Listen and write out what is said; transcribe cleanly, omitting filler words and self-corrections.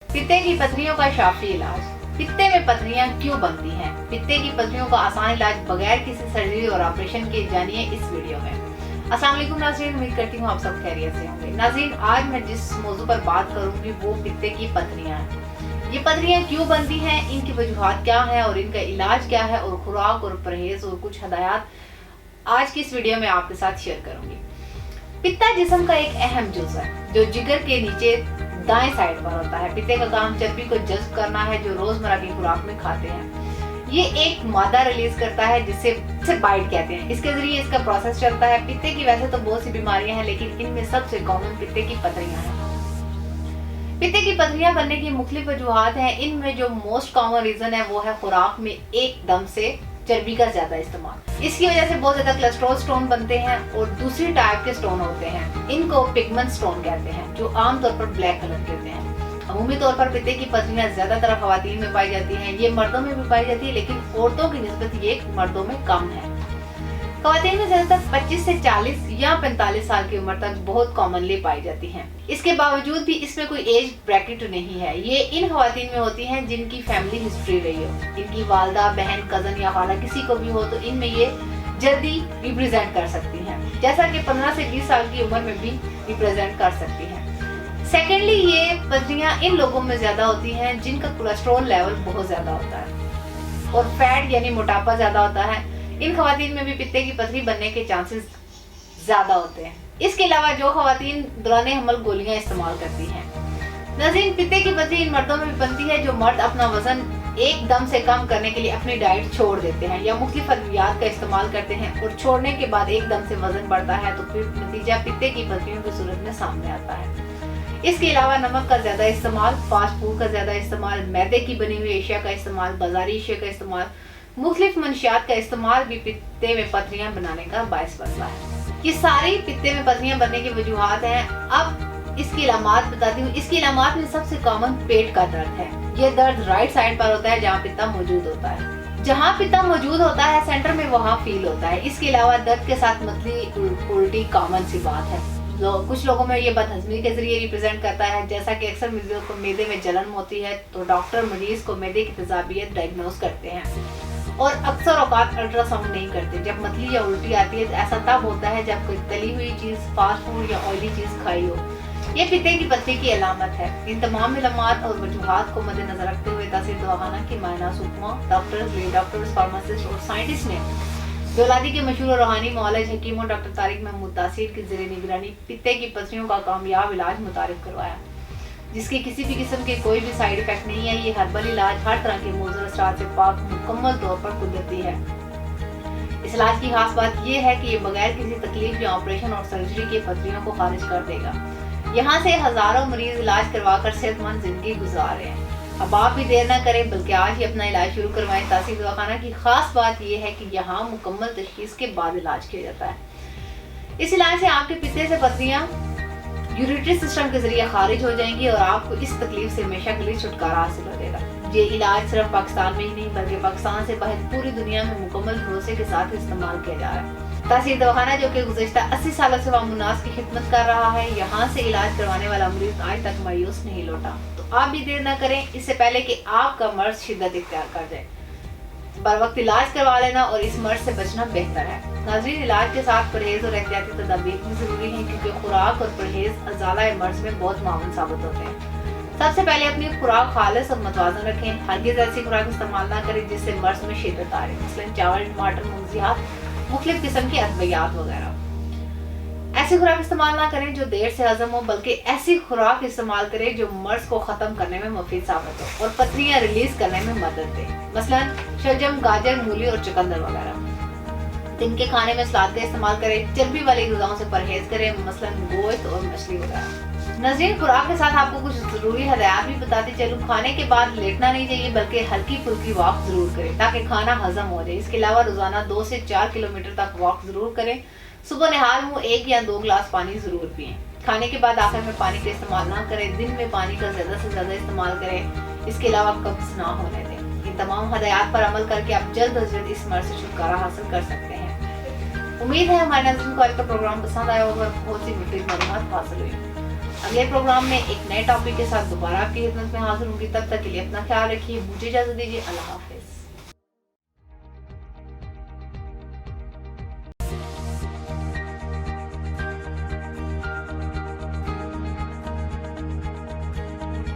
पित्ते की पथरियों का शाफी इलाज। पित्ते में पथरियां क्यों बनती हैं? पित्ते की पथरियों का आसान इलाज बगैर किसी सर्जरी और ऑपरेशन के जानिए इस वीडियो में। अस्सलाम वालेकुम नाज़रीन, उम्मीद करती हूँ आप सब खैरियत से होंगे। नाज़रीन, आज मैं जिस मौजू पर बात करूंगी वो पित्ते की पथरियां हैं। ये पथरियां क्यों बनती हैं, इनकी वजूहात क्या है और इनका इलाज क्या है, और खुराक और परहेज और कुछ हदायत आज की इस वीडियो में आपके साथ शेयर करूंगी। पित्ता जिस्म का एक अहम जुज़ है जो जिगर के नीचे दाएं साइड पर होता है। पित्ते का काम चर्बी को जज्ब करना है जो रोजमर्रा की खुराक में खाते हैं। ये एक मादा रिलीज करता है जिसे बाइट कहते हैं। इसके जरिए इसका प्रोसेस चलता है। पित्ते की वैसे तो बहुत सी बीमारियां हैं, लेकिन इनमें सबसे कॉमन पित्ते की पथरियां हैं। पित्ते की पथरियां बनने की मुख्तलिफ वजूहात हैं। इनमें जो मोस्ट कॉमन रीजन है वो है खुराक में एकदम से चर्बी का ज्यादा इस्तेमाल। इसकी वजह से बहुत ज्यादा कोलेस्ट्रॉल स्टोन बनते हैं और दूसरी टाइप के स्टोन होते हैं। इनको पिगमेंट स्टोन कहते हैं जो आमतौर पर ब्लैक कलर के होते हैं। अमूमी तौर पर पित्ते की पथरियां ज्यादातर खवातीन में पाई जाती हैं। ये मर्दों में भी पाई जाती है, लेकिन औरतों की निस्बत ये मर्दों में कम है। खवातीन में ज्यादातर 25 से 40 या 45 साल की उम्र तक बहुत कॉमनली पाई जाती हैं। इसके बावजूद भी इसमें कोई एज ब्रैकेट नहीं है। ये इन खवातीन में होती हैं जिनकी फैमिली हिस्ट्री रही हो। इनकी वालदा, बहन, कजन या खाला किसी को भी हो तो इनमें ये जल्दी रिप्रेजेंट कर सकती हैं, जैसा कि 15 से 20 साल की उम्र में भी रिप्रेजेंट कर सकती हैं। सेकेंडली, ये पथरियां इन लोगों में ज्यादा होती हैं जिनका कोलेस्ट्रॉल लेवल बहुत ज्यादा होता है और फैट यानी मोटापा ज्यादा होता है। इन खवातीन में भी पित्ते की पथरी बनने के चांसेस ज्यादा होते हैं। इसके अलावा जो खवातीन दौराने हमल गोलियां इस्तेमाल करती हैं। नाज़रीन, पित्ते की पथरी इन मर्दों में भी बनती है जो मर्द अपना वजन एकदम से कम करने के लिए अपनी डाइट छोड़ देते हैं या मुख्तलिफ अद्वियात का इस्तेमाल करते हैं और छोड़ने के बाद एकदम से वजन बढ़ता है, तो फिर नतीजा पित्ते की पथरियों की सूरत में सामने आता है। इसके अलावा नमक का ज्यादा इस्तेमाल, फास्ट फूड का ज्यादा इस्तेमाल, मैदे की बनी हुई एशिया का इस्तेमाल, बाजारी एशिया का इस्तेमाल, मुख्तलिफ मंशियात का इस्तेमाल भी पित्ते में पथरियां बनाने का बायस बनता है। ये सारी पित्ते में पथरियां बनने की वजूहात हैं। अब इसकी अलामात बताती हूँ। इसकी अलामात में सबसे कॉमन पेट का दर्द है। ये दर्द राइट साइड पर होता है जहाँ पित्ता मौजूद होता है। जहाँ पित्ता मौजूद होता है सेंटर में, वहाँ फील होता है। इसके अलावा दर्द के साथ मतली उल्टी कॉमन सी बात है। कुछ लोगों में ये बदहजमी के जरिए रिप्रेजेंट करता है। जैसा कि अक्सर मरीजों को मैदे में जलन होती है तो डॉक्टर मरीज को मैदे की तेजाबियत डायग्नोज करते हैं और अक्सर औकात अल्ट्रासाउंड नहीं करते। जब मतली या उल्टी आती है तो ऐसा तब होता है जब कोई तली हुई चीज, फास्ट फूड या ऑयली चीज खाई हो। ये पित्ते की पथरी की अलामत है। इन तमाम अलामत और वजूहात को मद्देनजर रखते हुए तहसील दवाखाना की मायना Sukma doctors, lady doctors, pharmacist और साइंटिस्ट ने दौलादी के मशहूर और रूहानी मौलज हकीम डॉक्टर तारिक महमूद तासीर की ज़ेरे निगरानी पित्ते की पथरियों का कामयाब इलाज मुतारिफ करवाया, जिसके किसी भी किस्म के कोई भी साइड इफेक्ट नहीं है। ये हर्बल इलाज हर तरह के मुज़र असरात से पाक मुकम्मल तौर पर कुदरती है। इस इलाज की खास बात यह है कि ये बगैर किसी तकलीफ या ऑपरेशन और सर्जरी के पथरियों को खारिज कर देगा। यहाँ से हजारों मरीज इलाज करवाकर सेहतमंद जिंदगी गुजार रहे हैं। अब आप भी देर न करें, बल्कि आज ही अपना इलाज शुरू करवाएं। तहसील दवाखाना की खास बात यह है कि यहाँ मुकम्मल तशखीस के बाद इलाज किया जाता है। इस इलाज से आपके पित्ते से पथरियां यूरिटरी सिस्टम के जरिए खारिज हो जाएंगी और आपको इस तकलीफ से हमेशा के लिए छुटकारा हासिल हो जाएगा। ये इलाज सिर्फ पाकिस्तान में ही नहीं बल्कि पाकिस्तान से बाहर पूरी दुनिया में मुकम्मल भरोसे के साथ इस्तेमाल किया जा रहा है। तहसील दवाखाना जो कि गुज़श्ता 80 सालों से वामुनास की खिदमत कर रहा है, यहाँ से इलाज करवाने वाला मरीज आज तक मायूस नहीं लौटा। तो आप भी देर न करें, इससे पहले कि आपका मर्ज शिद्दत इख्तियार कर जाए। बर वक्त इलाज करवा लेना और इस मर्ज से बचना बेहतर है। नाज़रीन, इलाज के साथ परहेज और एहतियाती तदाबीर भी जरूरी है, क्योंकि खुराक और परहेज अज़ाला मर्ज में बहुत मामून साबित होते हैं। सबसे पहले अपनी खुराक खालिस और मतवाज़न रखें। हरगिज़ ऐसी खुराक इस्तेमाल ना करें जिससे मर्ज में शिद्दत आ रही, मसलन चावल, टमाटर, मुगजियात, मुख्तलिफ किस्म के अद्वियात वगैरह। ऐसी खुराक इस्तेमाल ना करें जो देर से हजम हो, बल्कि ऐसी खुराक इस्तेमाल करें जो मर्ज को खत्म करने में मुफीद साबित हो और पथरियां रिलीज करने में मदद दे, मसलन शलजम, गाजर, मूली और चुकंदर वगैरह। दिन के खाने में सलाद का इस्तेमाल करें। चर्बी वाली ग़िज़ाओं से परहेज करें, मसलन गोश्त और मछली वगैरह। नाज़रीन, खुराक के साथ आपको कुछ जरूरी हदायत भी बताती चलूं। खाने के बाद लेटना नहीं चाहिए, बल्कि हल्की फुल्की वॉक जरूर करें ताकि खाना हजम हो जाए। इसके अलावा रोजाना 2 से 4 किलोमीटर तक वॉक जरूर करें। सुबह नहार मुँह 1 या 2 गिलास पानी जरूर पिएं। खाने के बाद आखिर में पानी का इस्तेमाल ना करें। दिन में पानी का ज्यादा से ज्यादा इस्तेमाल करें। इसके अलावा कब्ज ना होने दें। इन तमाम हदायत पर अमल करके आप जल्द अज जल्द इस मर्ज से छुटकारा हासिल कर सकते हैं। उम्मीद है हमारे नाज़रीन को आज का प्रोग्राम पसंद आया होगा, बहुत सी मुफीद मालूमात हासिल हुई। अगले प्रोग्राम में एक नए टॉपिक के साथ दोबारा आपकी खिदमत में हाजिर होंगी। तब तक के लिए अपना ख्याल रखिए, मुझे इजाजत दीजिए। अल्लाह हाफिज।